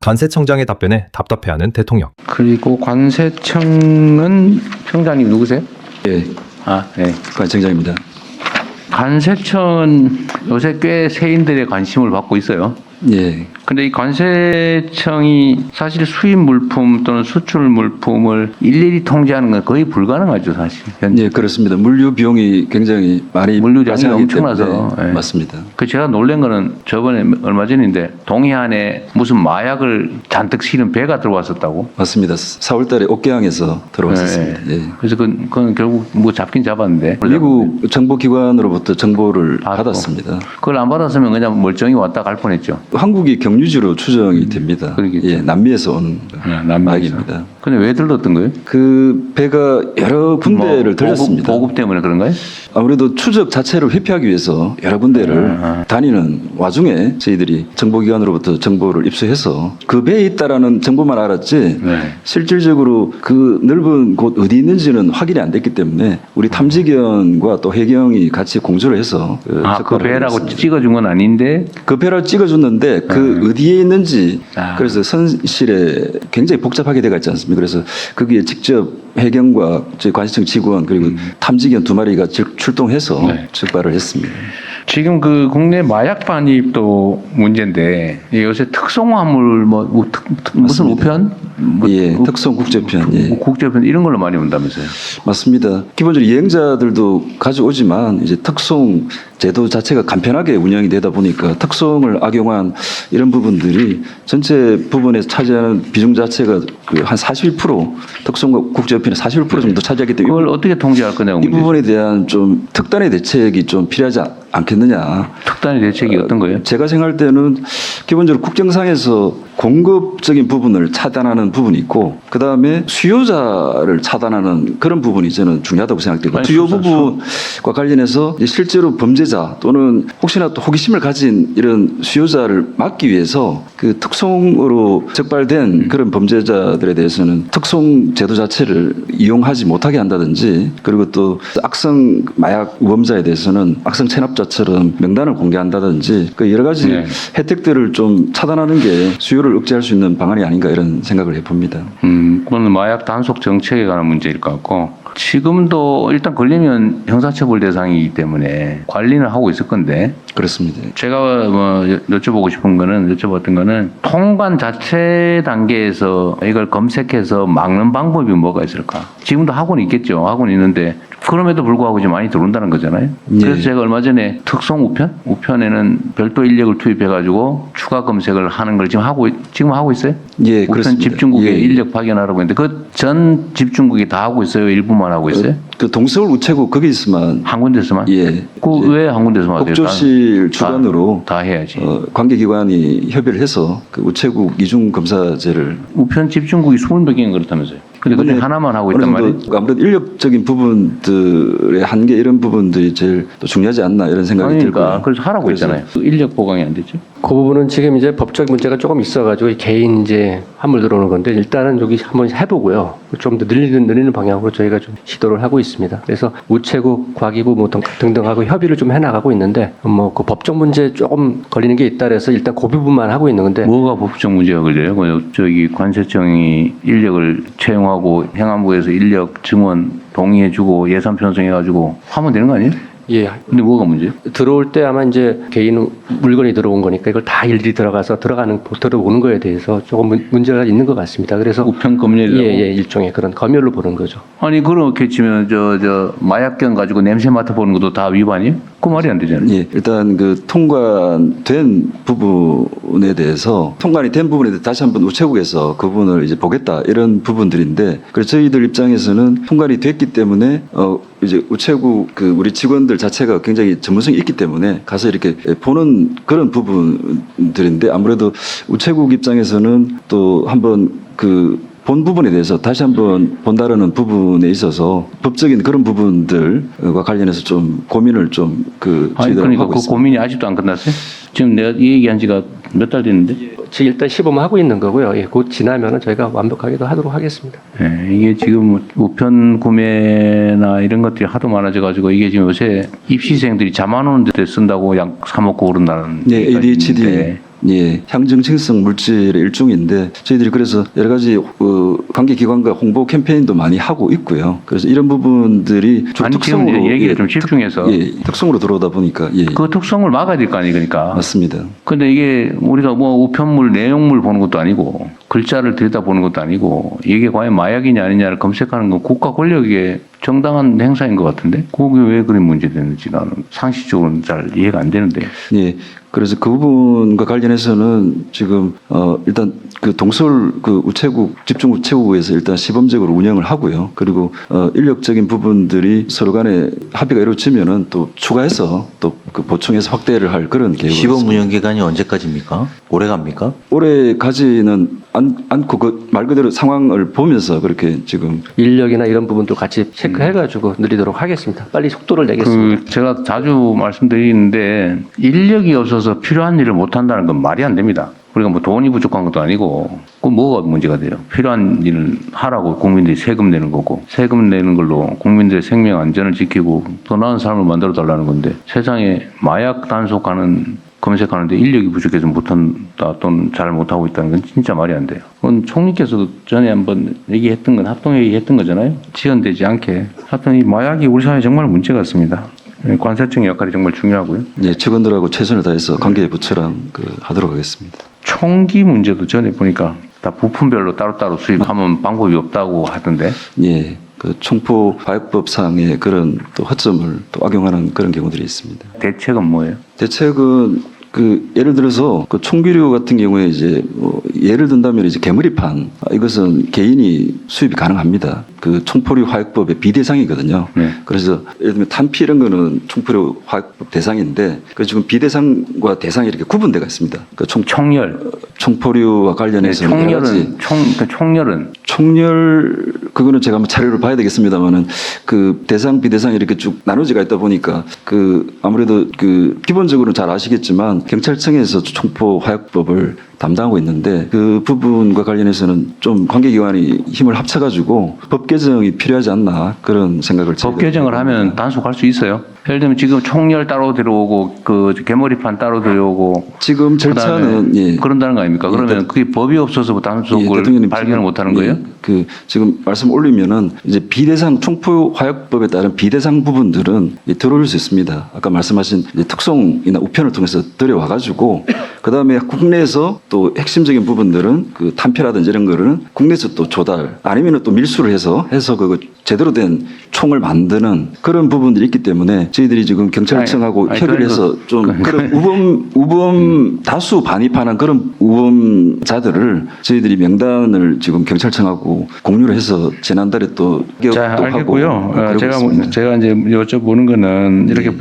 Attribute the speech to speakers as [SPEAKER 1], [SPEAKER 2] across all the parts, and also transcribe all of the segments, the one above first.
[SPEAKER 1] 관세청장의 답변에 답답해하는 대통령.
[SPEAKER 2] 그리고 관세청은 청장님 누구세요?
[SPEAKER 3] 예,
[SPEAKER 2] 네.
[SPEAKER 3] 관청장입니다.
[SPEAKER 2] 관세청은 요새 꽤 세인들의 관심을 받고 있어요.
[SPEAKER 3] 예,
[SPEAKER 2] 근데 이 관세청이 사실 수입 물품 또는 수출 물품을 일일이 통제하는 건 거의 불가능하죠, 사실.
[SPEAKER 3] 예, 그렇습니다. 물류 비용이 굉장히 많이
[SPEAKER 2] 물류량이
[SPEAKER 3] 발생하기
[SPEAKER 2] 엄청나서.
[SPEAKER 3] 때문에.
[SPEAKER 2] 예.
[SPEAKER 3] 맞습니다.
[SPEAKER 2] 그 제가 놀란 거는 저번에 얼마 전인데 동해안에 무슨 마약을 잔뜩 실은 배가 들어왔었다고.
[SPEAKER 3] 맞습니다. 4월달에 옥계항에서 들어왔었습니다. 예.
[SPEAKER 2] 그래서 그건 결국 뭐 잡긴 잡았는데.
[SPEAKER 3] 미국 정보기관으로부터 정보를
[SPEAKER 2] 아,
[SPEAKER 3] 받았습니다.
[SPEAKER 2] 그걸 안 받았으면 그냥 멀쩡히 왔다 갈 뻔했죠.
[SPEAKER 3] 한국이 경유지로 추정이 됩니다.
[SPEAKER 2] 그러겠죠.
[SPEAKER 3] 예, 남미에서 온
[SPEAKER 2] 남미에서.
[SPEAKER 3] 마약입니다.
[SPEAKER 2] 근데 왜 들렀던 거예요?
[SPEAKER 3] 그 배가 여러 군데를
[SPEAKER 2] 뭐
[SPEAKER 3] 들렸습니다.
[SPEAKER 2] 보급 때문에 그런가요?
[SPEAKER 3] 아무래도 추적 자체를 회피하기 위해서 여러 군데를 다니는 와중에 저희들이 정보기관으로부터 정보를 입수해서 그 배에 있다라는 정보만 알았지
[SPEAKER 2] 네.
[SPEAKER 3] 실질적으로 그 넓은 곳 어디 있는지는 확인이 안 됐기 때문에 우리 탐지견과 또 해경이 같이 공조를 해서
[SPEAKER 2] 그
[SPEAKER 3] 적발을
[SPEAKER 2] 배라고
[SPEAKER 3] 했습니다.
[SPEAKER 2] 찍어준 건 아닌데.
[SPEAKER 3] 그 배를 찍어줬는데 그 어디에 있는지
[SPEAKER 2] 아.
[SPEAKER 3] 그래서 선실에 굉장히 복잡하게 돼가 있지 않습니까? 그래서 거기에 직접 해경과 저희 관세청 직원 그리고 탐지견 2마리가 출동해서
[SPEAKER 2] 네.
[SPEAKER 3] 적발을 했습니다.
[SPEAKER 2] 지금 그 국내 마약 반입도 문제인데 요새 특송화물 무슨 우편?
[SPEAKER 3] 예, 특송 국제편. 예.
[SPEAKER 2] 국제편 이런 걸로 많이 온다면서요?
[SPEAKER 3] 맞습니다. 기본적으로 여행자들도 가져오지만 이제 특송 제도 자체가 간편하게 운영이 되다 보니까 특송을 악용한 이런 부분들이 전체 부분에 차지하는 비중 자체가 그 한 41% 특송 국제편의 41% 정도 차지하기 때문에
[SPEAKER 2] 그걸 어떻게 통제할 거냐고.
[SPEAKER 3] 이 부분에 대한 좀 특단의 대책이 좀 필요하지 않겠느냐.
[SPEAKER 2] 특단의 대책이 어떤 거예요?
[SPEAKER 3] 제가 생각할 때는 기본적으로 국정상에서 공급적인 부분을 차단하는 부분이 있고 그 다음에 수요자를 차단하는 그런 부분이 저는 중요하다고 생각되고 수요 부분과 관련해서 이제 실제로 범죄자 또는 혹시나 또 호기심을 가진 이런 수요자를 막기 위해서 그 특송으로 적발된 그런 범죄자들에 대해서는 특송 제도 자체를 이용하지 못하게 한다든지 그리고 또 악성 마약 우범자에 대해서는 악성 체납자처럼 명단을 공개한다든지 그 여러 가지
[SPEAKER 2] 네.
[SPEAKER 3] 혜택들을 좀 차단하는 게 수요를 억제할 수 있는 방안이 아닌가 이런 생각을 해봅니다.
[SPEAKER 2] 그건 마약 단속 정책에 관한 문제일 것 같고 지금도 일단 걸리면 형사처벌 대상이기 때문에 관리는 하고 있을 건데
[SPEAKER 3] 그렇습니다.
[SPEAKER 2] 제가 여쭤봤던 거는 통관 자체 단계에서 이걸 검색해서 막는 방법이 뭐가 있을까? 지금도 하고는 있겠죠. 하고는 있는데 그럼에도 불구하고 이제 많이 들어온다는 거잖아요.
[SPEAKER 3] 예.
[SPEAKER 2] 그래서 제가 얼마 전에 특송 우편에는 별도 인력을 투입해가지고 추가 검색을 하는 걸 지금 하고 있어요.
[SPEAKER 3] 예,
[SPEAKER 2] 우편
[SPEAKER 3] 그렇습니다.
[SPEAKER 2] 집중국에
[SPEAKER 3] 예.
[SPEAKER 2] 인력 파견하라고 했는데 그 전 집중국이 다 하고 있어요. 일부만 하고 있어요.
[SPEAKER 3] 그 동서울 우체국 거기서만
[SPEAKER 2] 한 군데서만?
[SPEAKER 3] 예.
[SPEAKER 2] 그 왜 한 군데서만 하세요?
[SPEAKER 3] 국조실 주관으로
[SPEAKER 2] 다 해야지.
[SPEAKER 3] 관계기관이 협의를 해서 그 우체국 이중 검사제를
[SPEAKER 2] 우편 집중국이 20명인 그렇다면서요. 근데 그중에 하나만 하고 있단 말이에요.
[SPEAKER 3] 아무래도 인력적인 부분들의 한계 이런 부분들이 제일 또 중요하지 않나 이런 생각이 들고요.
[SPEAKER 2] 그러니까 그래서 하라고 했잖아요. 인력 보강이 안 됐죠.
[SPEAKER 4] 그 부분은 지금 이제 법적 문제가 조금 있어가지고 개인 이제 화물 들어오는 건데 일단은 여기 한번 해보고요. 좀 더 늘리는 방향으로 저희가 좀 시도를 하고 있습니다. 그래서 우체국, 과기부 뭐 등등하고 협의를 좀 해나가고 있는데 뭐 그 법적 문제 조금 걸리는 게 있다 그래서 일단 그 부분만 하고 있는 건데
[SPEAKER 2] 뭐가 법적 문제가 걸려요? 저기 관세청이 인력을 채용하고 행안부에서 인력 증원 동의해주고 예산 편성해가지고 하면 되는 거 아니에요?
[SPEAKER 4] 예.
[SPEAKER 2] 근데 뭐가 문제예요?
[SPEAKER 4] 들어올 때 아마 이제 개인 물건이 들어온 거니까 이걸 다 일일이 들어오는 거에 대해서 조금 문제가 있는 것 같습니다. 그래서
[SPEAKER 2] 우편 검열이라고?
[SPEAKER 4] 예, 일종의 그런 검열로 보는 거죠.
[SPEAKER 2] 아니 그렇게 치면 저 마약견 가지고 냄새 맡아보는 것도 다 위반이에요? 그 말이 안 되잖아요.
[SPEAKER 3] 예, 일단 그 통관된 부분에 대해서 다시 한번 우체국에서 그 부분을 이제 보겠다 이런 부분들인데 그래서 저희들 입장에서는 통관이 됐기 때문에 이제 우체국 그 우리 직원들 자체가 굉장히 전문성이 있기 때문에 가서 이렇게 보는 그런 부분들인데 아무래도 우체국 입장에서는 또 한번 그 본 부분에 대해서 다시 한번 본다라는 부분에 있어서 법적인 그런 부분들과 관련해서 좀 고민을 좀
[SPEAKER 2] 아니 그러니까 그 고민이 아직도 안 끝났어요? 지금 내가 이 얘기한 지가 몇 달 됐는데?
[SPEAKER 4] 지금 일단 시범 하고 있는 거고요. 예, 곧 지나면은 저희가 완벽하게도 하도록 하겠습니다.
[SPEAKER 2] 네, 이게 지금 우편 구매나 이런 것들이 하도 많아져가지고 이게 지금 요새 입시생들이 잠 안 오는 데 쓴다고 약 사 먹고 그런다는
[SPEAKER 3] 네,
[SPEAKER 2] 얘기가
[SPEAKER 3] ADHD.
[SPEAKER 2] 있는데
[SPEAKER 3] 예, 향정증성 물질의 일종인데 저희들이 그래서 여러 가지 관계기관과 홍보 캠페인도 많이 하고 있고요. 그래서 이런 부분들이 좀
[SPEAKER 2] 아니, 지금
[SPEAKER 3] 특성으로
[SPEAKER 2] 이제 얘기를 좀 집중해서
[SPEAKER 3] 특성으로 들어오다 보니까
[SPEAKER 2] 그 특성을 막아야 될 거 아니에요, 그러니까.
[SPEAKER 3] 맞습니다.
[SPEAKER 2] 근데 이게 우리가 뭐 우편물, 내용물 보는 것도 아니고 글자를 들여다보는 것도 아니고 이게 과연 마약이냐 아니냐를 검색하는 건 국가 권력의 정당한 행사인 것 같은데 그게 왜 그런 문제되는지 나는 상식적으로는 잘 이해가 안 되는데.
[SPEAKER 3] 예. 그래서 그 부분과 관련해서는 지금 일단 그 동서울 그 우체국 집중우체국에서 일단 시범적으로 운영을 하고요. 그리고 인력적인 부분들이 서로 간에 합의가 이루어지면은 또 추가해서 또 그 보충해서 확대를 할 그런 계획을
[SPEAKER 5] 시범 운영 기간이 언제까지입니까? 올해 갑니까?
[SPEAKER 3] 올해까지는 않고 그 말 그대로 상황을 보면서 그렇게 지금
[SPEAKER 4] 인력이나 이런 부분도 같이 체크해가지고 늘리도록 하겠습니다. 빨리 속도를 내겠습니다.
[SPEAKER 2] 제가 자주 말씀드리는데 인력이 없어서 필요한 일을 못 한다는 건 말이 안 됩니다. 우리가 뭐 돈이 부족한 것도 아니고 그 뭐가 문제가 돼요. 필요한 일을 하라고 국민들이 세금 내는 거고 세금 내는 걸로 국민들의 생명 안전을 지키고 더 나은 삶을 만들어 달라는 건데 세상에 마약 단속하는 검색하는데 인력이 부족해서 못한다 또는 잘 못하고 있다는 건 진짜 말이 안 돼요. 그건 총리께서도 전에 한번 얘기했던 건 합동회의 했던 거잖아요. 지연되지 않게. 하여튼 이 마약이 우리 사회에 정말 문제 같습니다. 관세청의 역할이 정말 중요하고요.
[SPEAKER 3] 예, 직원들하고 최선을 다해서 관계 부처랑 하도록 하겠습니다.
[SPEAKER 2] 총기 문제도 전에 보니까 다 부품별로 따로따로 수입하면 방법이 없다고 하던데.
[SPEAKER 3] 예, 그 총포 화약법상의 그런 또 허점을 또 악용하는 그런 경우들이 있습니다.
[SPEAKER 2] 대책은 뭐예요?
[SPEAKER 3] 대책은 그 예를 들어서 그 총기류 같은 경우에 이제 뭐 예를 든다면 이제 개머리판 이것은 개인이 수입이 가능합니다. 그 총포류 화약법의 비대상이거든요.
[SPEAKER 2] 네.
[SPEAKER 3] 그래서 예를 들면 탄피 이런 거는 총포류 화약법 대상인데 그 지금 비대상과 대상이 이렇게 구분되어 있습니다. 그
[SPEAKER 2] 총열.
[SPEAKER 3] 총포류와 관련해서
[SPEAKER 2] 총열은
[SPEAKER 3] 총열 그거는 제가 한번 자료를 봐야 되겠습니다만은 그 대상 비대상 이렇게 쭉 나눠지가 있다 보니까 그 아무래도 그 기본적으로 잘 아시겠지만 경찰청에서 총포 화약법을 담당하고 있는데 그 부분과 관련해서는 좀 관계기관이 힘을 합쳐가지고 법 개정이 필요하지 않나 그런 생각을
[SPEAKER 2] 법 개정을 하면 단속할 수 있어요. 예를 들면 지금 총열 따로 들어오고 그 개머리판 따로 들어오고
[SPEAKER 3] 지금 절차는
[SPEAKER 2] 그다음에 그런다는 거 아닙니까? 그러면 그게 법이 없어서 뭐 단속을
[SPEAKER 3] 대통령님
[SPEAKER 2] 발견을 못하는 거예요?
[SPEAKER 3] 그 지금 말씀 올리면은 이제 비대상 총포 화약법에 따른 비대상 부분들은 들어올 수 있습니다. 아까 말씀하신 이제 특송이나 우편을 통해서 들여와가지고 그 다음에 국내에서 또 핵심적인 부분들은 그 탄피라든지 이런 거를 국내에서 또 조달 아니면은 또 밀수를 해서 그거 제대로 된 총을 만드는 그런 부분들이 있기 때문에 저희들이 지금 경찰청하고 협의를 해서 좀 그런 우범 다수 반입하는 그런 우범자들을 저희들이 명단을 지금 경찰청하고 공유를 해서 지난달에 또
[SPEAKER 2] 자,
[SPEAKER 3] 하고
[SPEAKER 2] 알겠고요.
[SPEAKER 3] 그러고
[SPEAKER 2] 제가 이제 여쭤보는 거는 이렇게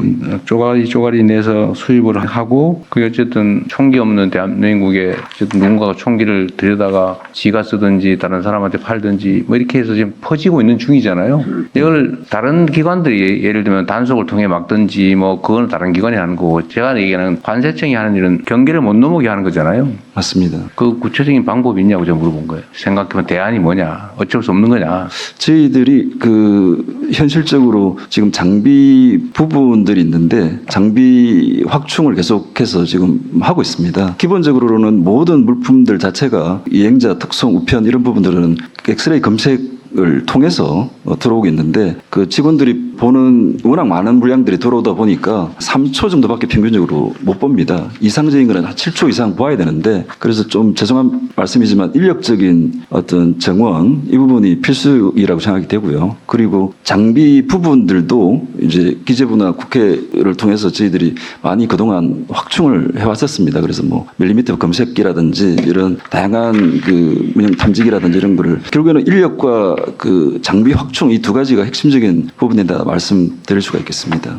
[SPEAKER 2] 쪼가리 내서 수입을 하고 그게 어쨌든 총기 없는 대한민국에 어쨌든 누군가가 총기를 들여다가 지가 쓰든지 다른 사람한테 팔든지 뭐 이렇게 해서 지금 퍼지고 있는 중이잖아요. 이걸 다른 기관들이 예를 들면 단속을 통해 막든지 뭐 그거는 다른 기관이 하는 거고 제가 얘기하는 관세청이 하는 일은 경계를 못 넘어게 하는 거잖아요.
[SPEAKER 3] 맞습니다.
[SPEAKER 2] 그 구체적인 방법이 있냐고 제가 물어본 거예요. 생각해보면 대안이 뭐냐, 어쩔 수 없는 거냐.
[SPEAKER 3] 저희들이 그 현실적으로 지금 장비 부분들이 있는데 장비 확충을 계속해서 지금 하고 있습니다. 기본적으로는 모든 물품들 자체가 이행자, 특송, 우편 이런 부분들은 엑스레이 검색을 통해서 들어오고 있는데 그 직원들이 보는 워낙 많은 물량들이 들어오다 보니까 3초 정도밖에 평균적으로 못 봅니다. 이상적인 거는 한 7초 이상 봐야 되는데 그래서 좀 죄송한 말씀이지만 인력적인 어떤 정원 이 부분이 필수이라고 생각이 되고요. 그리고 장비 부분들도 이제 기재부나 국회를 통해서 저희들이 많이 그동안 확충을 해왔었습니다. 그래서 뭐 밀리미터 검색기라든지 이런 다양한 그 운영 탐지기라든지 이런 거를 결국에는 인력과 그 장비 확충 이 두 가지가 핵심적인 부분이다 말씀드릴 수가 있겠습니다.